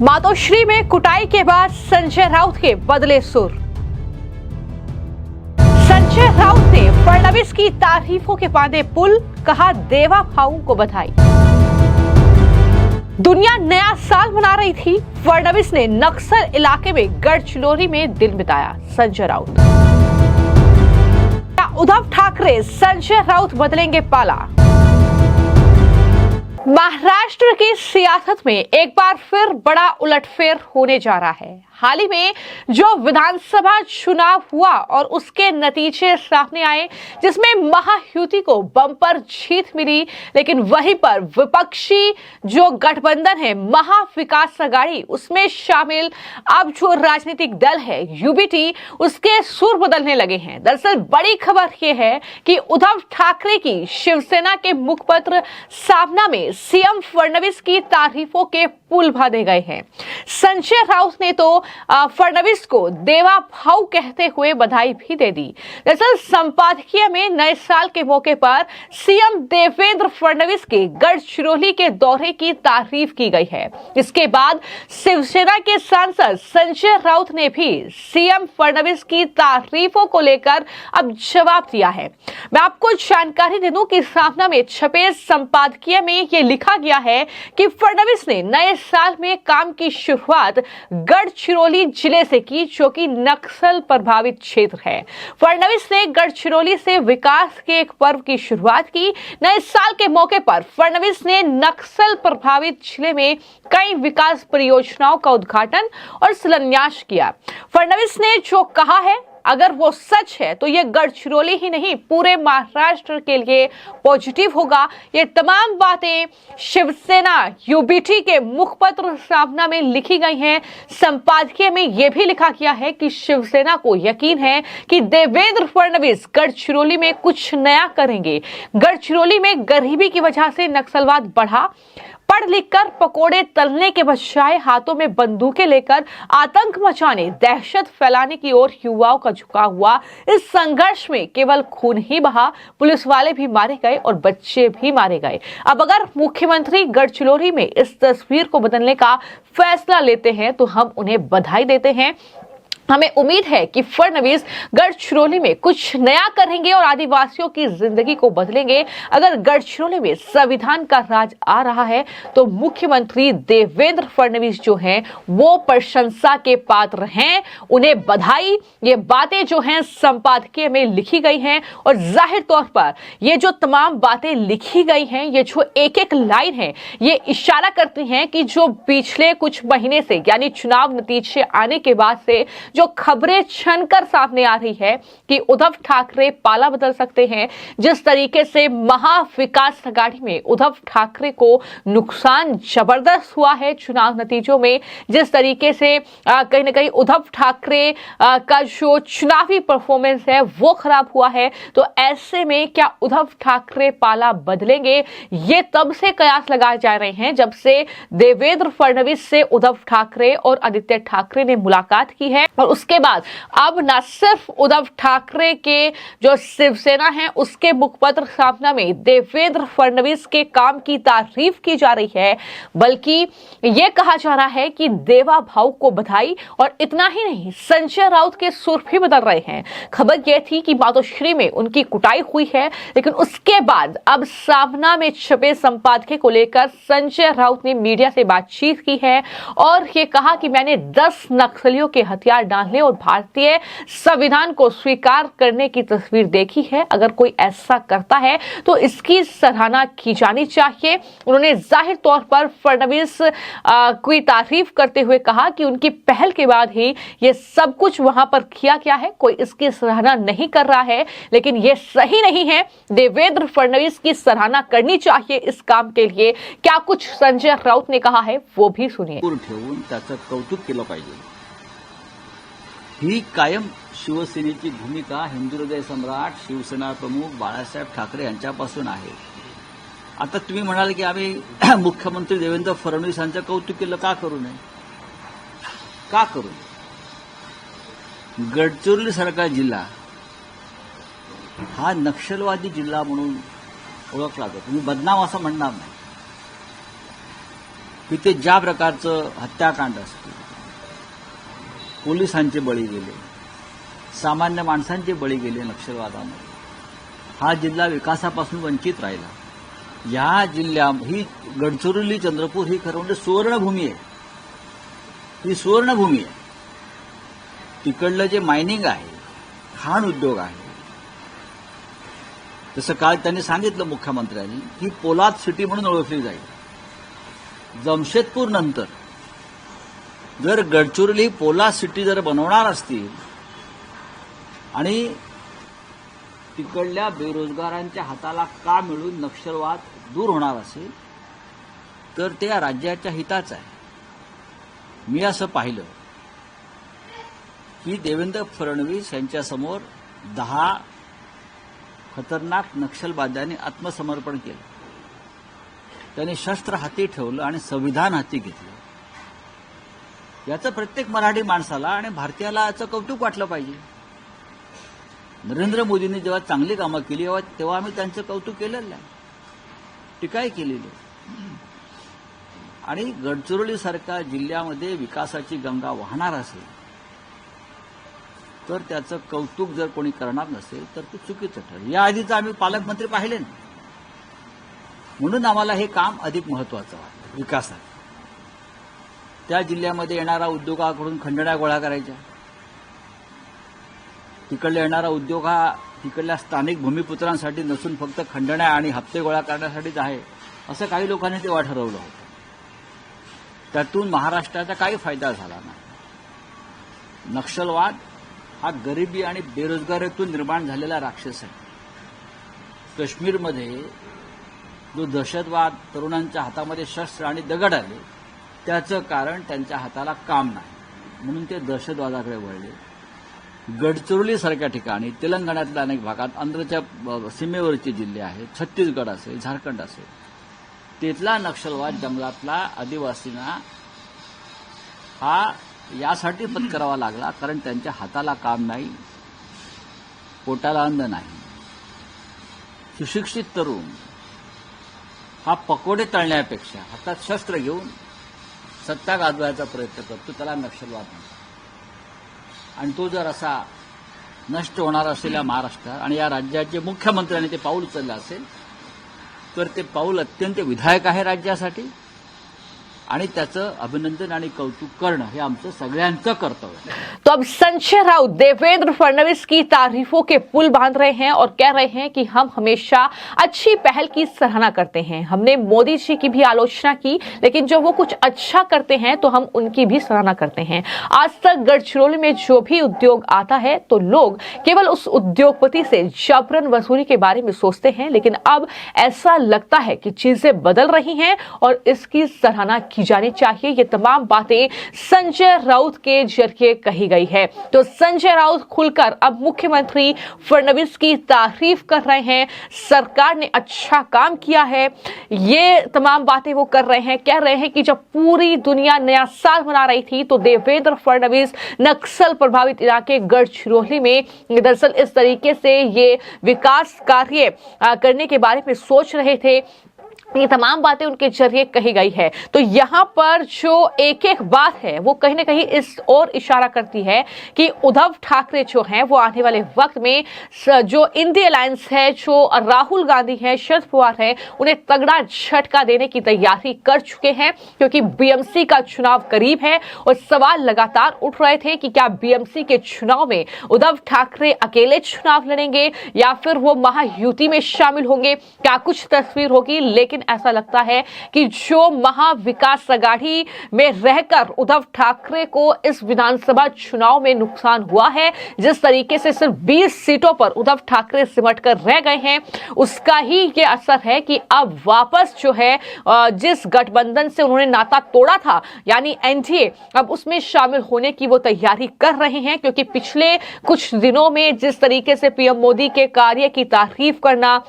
मातोश्री में कुटाई के बाद संजय राउत के बदले सुर। संजय राउत ने फडणवीस की तारीफों के बांधे पुल, कहा देवा भाऊ को बधाई। दुनिया नया साल मना रही थी, फडणवीस ने नक्सल इलाके में गढ़चिरौली में दिन बिताया। संजय राउत। उद्धव ठाकरे संजय राउत बदलेंगे पाला। महाराष्ट्र की सियासत में एक बार फिर बड़ा उलटफेर होने जा रहा है। हाल ही में जो विधानसभा चुनाव हुआ और उसके नतीजे सामने आए, जिसमें महायुति को बम्पर जीत मिली, लेकिन वहीं पर विपक्षी जो गठबंधन है महाविकास आघाड़ी, उसमें शामिल अब जो राजनीतिक दल है यूबीटी, उसके सुर बदलने लगे हैं। दरअसल बड़ी खबर यह है कि उद्धव ठाकरे की शिवसेना के मुखपत्र सामना में सीएम फडणवीस की तारीफों के पुल बांधे गए हैं। संजय राउत ने तो फडणवीस को देवा भाऊ कहते हुए बधाई भी दे दी। दरअसल संपादकीय में नए साल के मौके पर सीएम देवेंद्र फडणवीस के गढ़चिरौली के दौरे की तारीफ की गई है। इसके बाद शिवसेना के सांसद संजय राउत ने भी सीएम फडणवीस की तारीफों को लेकर अब जवाब दिया है। मैं आपको जानकारी दे दूं कि सामना में छपे संपादकीय में यह लिखा गया है कि फडणवीस ने नए साल में काम की शुरुआत गढ़चिरौली जिले से की, जो कि नक्सल प्रभावित क्षेत्र है। फडणवीस ने गढ़चिरौली से विकास के एक पर्व की शुरुआत की। नए साल के मौके पर फडणवीस ने नक्सल प्रभावित जिले में कई विकास परियोजनाओं का उद्घाटन और शिलान्यास किया। फडणवीस ने जो कहा है, अगर वो सच है तो ये गढ़चिरौली ही नहीं पूरे महाराष्ट्र के लिए पॉजिटिव होगा। ये तमाम बातें शिवसेना यूबीटी के मुखपत्र सामना में लिखी गई हैं। संपादकीय में यह भी लिखा गया है कि शिवसेना को यकीन है कि देवेंद्र फडणवीस गढ़चिरौली में कुछ नया करेंगे। गढ़चिरौली में गरीबी की वजह से नक्सलवाद बढ़ा। पढ़ लिखकर पकोड़े तलने के बजाय हाथों में बंदूकें लेकर आतंक मचाने, दहशत फैलाने की ओर युवाओं का झुकाव हुआ। इस संघर्ष में केवल खून ही बहा, पुलिस वाले भी मारे गए और बच्चे भी मारे गए। अब अगर मुख्यमंत्री गढ़चिरौली में इस तस्वीर को बदलने का फैसला लेते हैं तो हम उन्हें बधाई देते हैं। हमें उम्मीद है कि फडणवीस गढ़चिरौली में कुछ नया करेंगे और आदिवासियों की जिंदगी को बदलेंगे। अगर गढ़चिरौली में संविधान का राज आ रहा है तो मुख्यमंत्री देवेंद्र फडणवीस जो हैं वो प्रशंसा के पात्र हैं। उन्हें बधाई। ये बातें जो हैं संपादकीय में लिखी गई हैं और जाहिर तौर पर ये जो तमाम बातें लिखी गई हैं, ये जो एक एक लाइन है, ये इशारा करती हैं कि जो पिछले कुछ महीने से यानी चुनाव नतीजे आने के बाद से जो खबरें छनकर सामने आ रही है कि उद्धव ठाकरे पाला बदल सकते हैं। जिस तरीके से महाविकास आघाड़ी में उद्धव ठाकरे को नुकसान जबरदस्त हुआ है चुनाव नतीजों में, जिस तरीके से कहीं ना कहीं उद्धव ठाकरे का जो चुनावी परफॉर्मेंस है वो खराब हुआ है, तो ऐसे में क्या उद्धव ठाकरे पाला बदलेंगे? ये तब से कयास लगाए जा रहे हैं जब से देवेंद्र फडणवीस से उद्धव ठाकरे और आदित्य ठाकरे ने मुलाकात की है। और उसके बाद अब न सिर्फ उद्धव ठाकरे के जो शिवसेना है उसके मुखपत्र सामना में देवेंद्र फडणवीस के काम की तारीफ की जा रही है, बल्कि यह कहा जा रहा है कि देवा भाऊ को बधाई। और इतना ही नहीं, संजय राउत के सुर भी बदल रहे हैं। खबर यह थी कि मातोश्री में उनकी कुटाई हुई है, लेकिन उसके बाद अब सामना में छपे संपादकीय को लेकर संजय राउत ने मीडिया से बातचीत की है और ये कहा कि मैंने 10 नक्सलियों के हथियार डालने और भारतीय संविधान को स्वीकार करने की तस्वीर देखी है। अगर कोई ऐसा करता है तो इसकी सराहना की जानी चाहिए। उन्होंने जाहिर तौर पर फडणवीस की तारीफ करते हुए कहा कि उनकी पहल के बाद ही ये सब कुछ वहां पर किया गया है। कोई इसकी सराहना नहीं कर रहा है, लेकिन ये सही नहीं है। देवेंद्र फडणवीस की सराहना करनी चाहिए इस काम के लिए। क्या कुछ संजय राउत ने कहा है वो भी सुनिए। कौतुक केलं पाहिजे ही कायम शिवसेनेची भूमिका हिंदू हृदय सम्राट शिवसेना प्रमुख बाळासाहेब ठाकरे यांच्यापासून आहे। आता तुम्ही म्हणाल की आम्ही मुख्यमंत्री देवेंद्र फडणवीस यांचं कौतुक केलं, का करू नये? का करू नये? गडचिरोली सारखा जिल्हा हा नक्षलवादी जिल्हा म्हणून ओळखला जातो। तुम्ही बदनाम असं म्हणणार नाही, तिथे ज्या प्रकारचं हत्याकांड असते, पोलिसांचे बळी गेले, सामान्य माणसांचे बळी गेले नक्षलवादामध्ये, हा जिल्हा विकासापासून वंचित राहिला. या ही गडचिरोली चंद्रपूर ही खरं म्हणजे सुवर्णभूमी आहे. ही सुवर्णभूमी आहे. तिकडलं जे मायनिंग आहे, खाण उद्योग आहे, तसं काल त्यांनी सांगितलं मुख्यमंत्र्यांनी की पोलाद सिटी म्हणून ओळखली जाईल. जमशेदपूर नंतर जर गडचिरोली पोलाद सिटी जर बनवणार असतील आणि तिकडल्या बेरोजगारांच्या हाताला काम मिळून नक्षलवाद दूर होणार असेल तर ते या राज्याच्या हिताचं आहे. मी असं पाहिलं की देवेंद्र फडणवीस यांच्यासमोर 10 खतरनाक नक्षलवाद्यांनी आत्मसमर्पण केलं. त्यांनी शस्त्र हाती ठेवलं आणि संविधान हाती घेतलं. याचं प्रत्येक मराठी माणसाला आणि भारतीयाला याचं कौतुक वाटलं पाहिजे. नरेंद्र मोदींनी जेव्हा चांगली कामं केली तेव्हा आम्ही त्यांचं कौतुक केलेलं आहे, टीकाही केलेली आहे. आणि गडचिरोलीसारख्या जिल्ह्यामध्ये विकासाची गंगा वाहणार असेल तर त्याचं कौतुक जर कोणी करणार नसेल तर ते चुकीचं ठरेल. या आधीचं आम्ही पालकमंत्री पाहिले ना, म्हणून आम्हाला हे काम अधिक महत्वाचं वाटतं. विकासात त्या जिल्ह्यामध्ये येणारा उद्योगाकडून खंडण्या गोळा करायच्या. तिकडला येणारा उद्योग हा तिकडल्या स्थानिक भूमिपुत्रांसाठी नसून फक्त खंडण्या आणि हप्ते गोळा करण्यासाठीच आहे असं काही लोकांनी तेव्हा ठरवलं होतं. त्यातून महाराष्ट्राचा काही फायदा झाला नाही. नक्षलवाद हा गरिबी आणि बेरोजगारीतून निर्माण झालेला राक्षस आहे. काश्मीरमध्ये जो दहशतवाद, तरुणांच्या हातामध्ये शस्त्र आणि दगड आले, त्याचं कारण त्यांच्या हाताला काम नाही म्हणून ते दहशतवादाकडे वळले. गडचिरोलीसारख्या ठिकाणी तेलंगणातल्या अनेक भागात, आंध्रच्या सीमेवरचे जिल्हे आहेत, छत्तीसगड असेल, झारखंड असेल, तिथला नक्षलवाद जंगलातला आदिवासींना हा यासाठी पत्करावा लागला कारण त्यांच्या हाताला काम नाही, पोटाला अन्न नाही. सुशिक्षित तरुण हा पकोडे तळण्यापेक्षा हातात शस्त्र घेऊन सत्ता गाजवायचा प्रयत्न करतो, त्याला नक्षलवाद म्हणतात. आणि तो जर असा नष्ट होणार असेल या महाराष्ट्रात आणि या राज्याचे मुख्यमंत्र्यांनी ते पाऊल उचललं असेल तर ते पाऊल अत्यंत विधायक आहे राज्यासाठी आणि त्याचं अभिनंदन आणि कौतुक करणं हे आमचं सगळ्यांचं कर्तव्य आहे. तो अब संजय राउत देवेंद्र फडणवीस की तारीफों के पुल बांध रहे हैं और कह रहे हैं कि हम हमेशा अच्छी पहल की सराहना करते हैं. हमने मोदी जी की भी आलोचना की, लेकिन जब वो कुछ अच्छा करते हैं तो हम उनकी भी सराहना करते हैं. आज तक गडचिरोली में जो भी उद्योग आता है तो लोग केवल उस उद्योगपति से जबरन वसूली के बारे में सोचते हैं, लेकिन अब ऐसा लगता है कि चीजें बदल रही हैं और इसकी सराहना की जानी चाहिए. ये तमाम बातें संजय राउत के जरिए कही गई है. तो संजय राउत खुलकर अब मुख्यमंत्री फडणवीस की तारीफ कर रहे हैं. सरकार ने अच्छा काम किया है, ये तमाम बातें वो कर रहे हैं. कह रहे हैं कि जब पूरी दुनिया नया साल मना रही थी तो देवेंद्र फडणवीस नक्सल प्रभावित इलाके गडचिरोली में दरअसल इस तरीके से ये विकास कार्य करने के बारे में सोच रहे थे. ये तमाम बातें उनके जरिए कही गई है. तो यहाँ पर जो एक एक बात है वो कहीं ना कहीं इस ओर इशारा करती है कि उद्धव ठाकरे जो हैं वो आने वाले वक्त में जो इंडिया अलायंस है, जो राहुल गांधी है, शरद पवार है, उन्हें तगड़ा झटका देने की तैयारी कर चुके हैं. क्योंकि बीएमसी का चुनाव करीब है और सवाल लगातार उठ रहे थे कि क्या बीएमसी के चुनाव में उद्धव ठाकरे अकेले चुनाव लड़ेंगे या फिर वो महायुति में शामिल होंगे, क्या कुछ तस्वीर होगी. लेकिन ऐसा लगता है कि जो महाविकास आघाड़ी में रहकर उद्धव ठाकरे को इस विधानसभा चुनाव में नुकसान हुआ है, जिस तरीके से सिर्फ 20 सीटों पर उद्धव ठाकरे सिमट कर रह गए हैं, उसका ही ये असर है कि अब वापस जो है जिस गठबंधन से उन्होंने नाता तोड़ा था यानी एनडीए, अब उसमें शामिल होने की वो तैयारी कर रहे हैं. क्योंकि पिछले कुछ दिनों में जिस तरीके से पीएम मोदी के कार्य की तारीफ करना,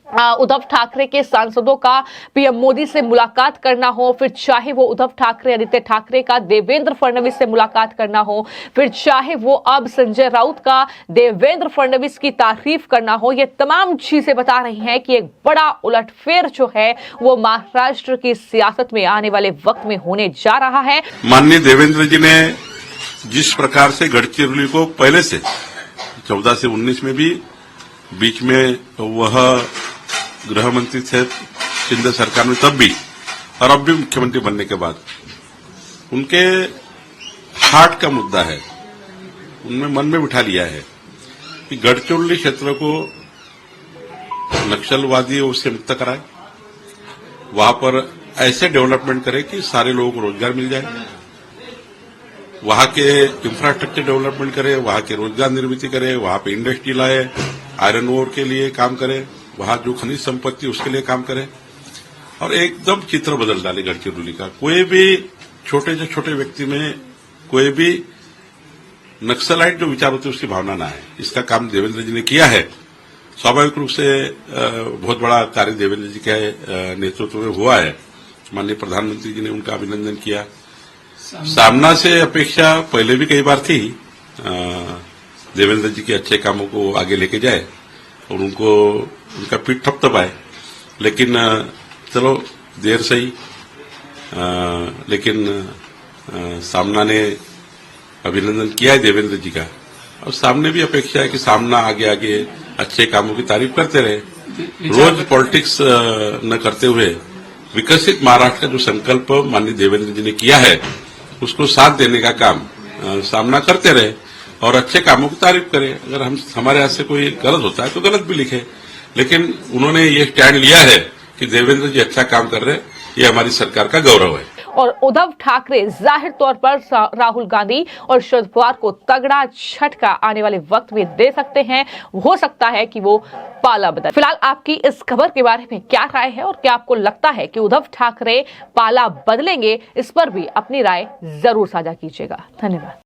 उद्धव ठाकरे के सांसदों का पीएम मोदी से मुलाकात करना हो, फिर चाहे वो उद्धव ठाकरे आदित्य ठाकरे का देवेंद्र फडणवीस से मुलाकात करना हो, फिर चाहे वो अब संजय राउत का देवेंद्र फडणवीस की तारीफ करना हो, ये तमाम चीजें बता रही हैं कि एक बड़ा उलटफेर जो है वो महाराष्ट्र की सियासत में आने वाले वक्त में होने जा रहा है। माननीय देवेंद्र जी ने जिस प्रकार से गडचिरोली को पहले से 14 से 19 में भी बीच में वह गृह मंत्री थे शिंदे सरकार में तब भी और अब भी मुख्यमंत्री बनने के बाद उनके हार्ट का मुद्दा है, उनमें मन में बिठा लिया है कि गडचिरोली क्षेत्र को नक्सलवादियों से मुक्त कराए, वहां पर ऐसे डेवलपमेंट करे कि सारे लोगों को रोजगार मिल जाए, वहां के इंफ्रास्ट्रक्चर डेवलपमेंट करे, वहां के रोजगार निर्मित करे, वहां पे इंडस्ट्री लाए, आयरन ओर के लिए काम करे, वहां जो खनिज संपत्ति उसके लिए काम करे और एकदम चित्र बदल डाले गडचिरोली का। कोई भी छोटे से छोटे व्यक्ति में कोई भी नक्सलाइट जो विचार होते उसकी भावना ना है। इसका काम देवेंद्र जी ने किया है। स्वाभाविक रूप से बहुत बड़ा कार्य देवेंद्र जी के नेतृत्व में हुआ है। माननीय प्रधानमंत्री जी ने उनका अभिनंदन किया। सामना से अपेक्षा पहले भी कई बार थी, देवेंद्र जी के अच्छे कामों को आगे लेके जाए और उनका पीठ थपथपाए, लेकिन चलो देर सही, लेकिन सामना ने अभिनंदन किया है देवेंद्र जी का और सामने भी अपेक्षा है कि सामना आगे आगे अच्छे कामों की तारीफ करते रहे। रोज पॉलिटिक्स न करते हुए विकसित महाराष्ट्र का जो संकल्प माननीय देवेंद्र जी ने किया है उसको साथ देने का काम सामना करते रहे और अच्छे कामों की तारीफ करें। अगर हमारे यहाँ से कोई गलत होता है तो गलत भी लिखे, लेकिन उन्होंने ये स्टैंड लिया है कि देवेंद्र जी अच्छा काम कर रहे हैं, ये हमारी सरकार का गौरव है। और उद्धव ठाकरे जाहिर तौर पर राहुल गांधी और शरद पवार को तगड़ा झटका आने वाले वक्त में दे सकते हैं। हो सकता है कि वो पाला बदल। फिलहाल आपकी इस खबर के बारे में क्या राय है और क्या आपको लगता है कि उद्धव ठाकरे पाला बदलेंगे? इस पर भी अपनी राय जरूर साझा कीजिएगा। धन्यवाद।